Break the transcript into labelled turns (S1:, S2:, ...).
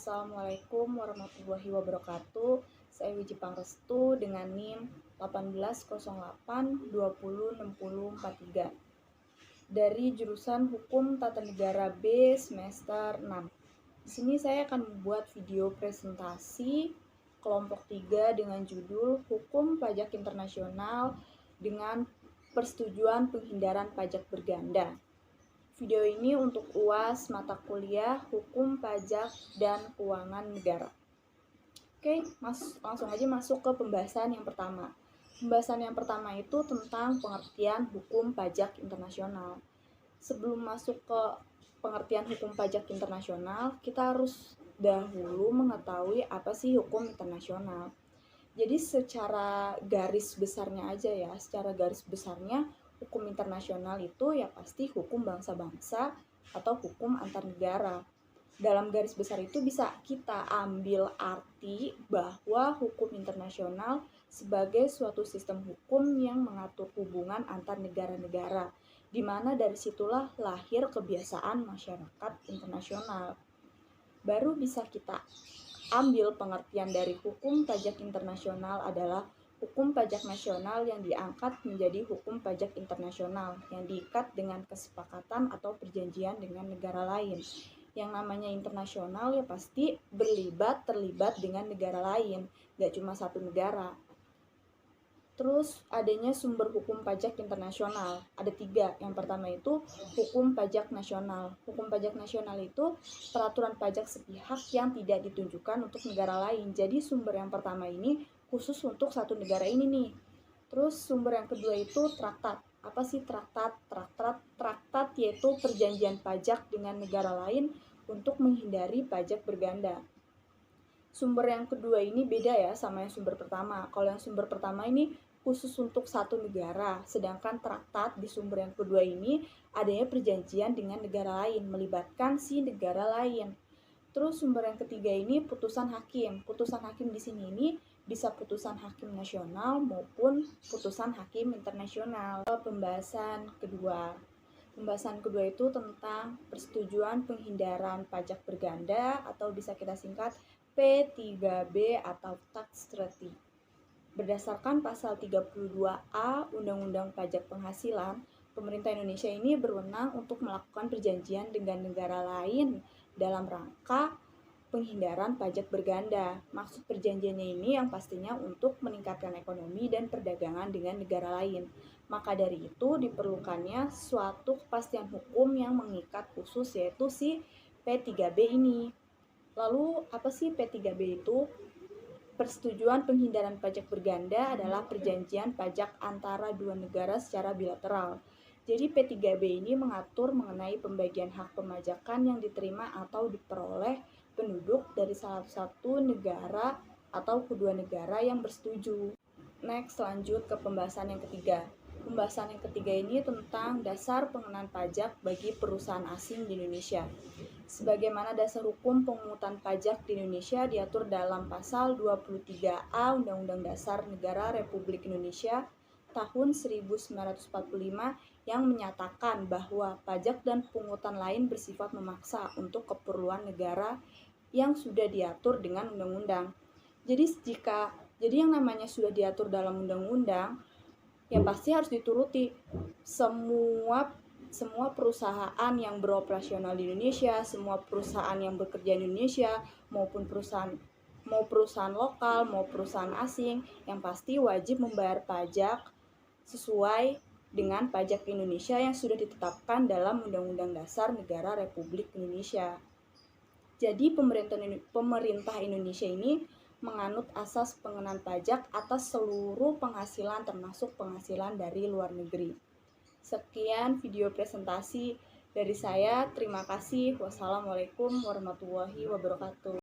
S1: Assalamualaikum warahmatullahi wabarakatuh. Saya Wiji Pangrestu dengan NIM 1808206043 dari jurusan Hukum Tata Negara B semester 6. Di sini saya akan membuat video presentasi kelompok 3 dengan judul Hukum Pajak Internasional dengan Persetujuan Penghindaran Pajak Berganda. Video ini untuk UAS mata kuliah Hukum Pajak dan Keuangan Negara. Oke, langsung aja masuk ke pembahasan yang pertama. Pembahasan yang pertama itu tentang pengertian hukum pajak internasional. Sebelum masuk ke pengertian hukum pajak internasional, kita harus dahulu mengetahui apa sih hukum internasional. Jadi secara garis besarnya aja ya, secara garis besarnya hukum internasional itu ya pasti hukum bangsa-bangsa atau hukum antar negara. Dalam garis besar itu bisa kita ambil arti bahwa hukum internasional sebagai suatu sistem hukum yang mengatur hubungan antar negara-negara, di mana dari situlah lahir kebiasaan masyarakat internasional. Baru bisa kita ambil pengertian dari hukum pajak internasional adalah hukum pajak nasional yang diangkat menjadi hukum pajak internasional yang diikat dengan kesepakatan atau perjanjian dengan negara lain. Yang namanya internasional ya pasti terlibat dengan negara lain, gak cuma satu negara. Terus adanya sumber hukum pajak internasional, ada 3. Yang pertama itu hukum pajak nasional. Hukum pajak nasional itu peraturan pajak sepihak yang tidak ditunjukkan untuk negara lain. Jadi sumber yang pertama ini khusus untuk satu negara ini nih. Terus sumber yang kedua itu traktat. Apa sih traktat? Traktat yaitu perjanjian pajak dengan negara lain untuk menghindari pajak berganda. Sumber yang kedua ini beda ya sama yang sumber pertama. Kalau yang sumber pertama ini khusus untuk satu negara, sedangkan traktat di sumber yang kedua ini adanya perjanjian dengan negara lain, melibatkan si negara lain. Terus sumber yang ketiga ini putusan hakim. Putusan hakim di sini ini bisa putusan hakim nasional maupun putusan hakim internasional. Pembahasan kedua itu tentang persetujuan penghindaran pajak berganda atau bisa kita singkat P3B atau Tax Treaty. Berdasarkan pasal 32A Undang-Undang Pajak Penghasilan, pemerintah Indonesia ini berwenang untuk melakukan perjanjian dengan negara lain dalam rangka penghindaran pajak berganda. Maksud perjanjiannya ini yang pastinya untuk meningkatkan ekonomi dan perdagangan dengan negara lain. Maka dari itu diperlukannya suatu kepastian hukum yang mengikat khusus yaitu si P3B ini. Lalu apa sih P3B itu? Persetujuan penghindaran pajak berganda adalah perjanjian pajak antara dua negara secara bilateral. Jadi P3B ini mengatur mengenai pembagian hak pemajakan yang diterima atau diperoleh penduduk dari salah satu negara atau kedua negara yang bersetuju. Next, lanjut ke pembahasan yang ketiga. Pembahasan yang ketiga ini tentang dasar pengenaan pajak bagi perusahaan asing di Indonesia. Sebagaimana dasar hukum pemungutan pajak di Indonesia diatur dalam pasal 23A Undang-Undang Dasar Negara Republik Indonesia tahun 1945 yang menyatakan bahwa pajak dan pungutan lain bersifat memaksa untuk keperluan negara yang sudah diatur dengan undang-undang. Jadi yang namanya sudah diatur dalam undang-undang ya pasti harus dituruti. Semua perusahaan yang beroperasional di Indonesia, semua perusahaan yang bekerja di Indonesia, maupun perusahaan lokal, mau perusahaan asing, yang pasti wajib membayar pajak sesuai dengan pajak Indonesia yang sudah ditetapkan dalam Undang-Undang Dasar Negara Republik Indonesia. Jadi pemerintah Indonesia ini menganut asas pengenaan pajak atas seluruh penghasilan termasuk penghasilan dari luar negeri. Sekian video presentasi dari saya. Terima kasih. Wassalamualaikum warahmatullahi wabarakatuh.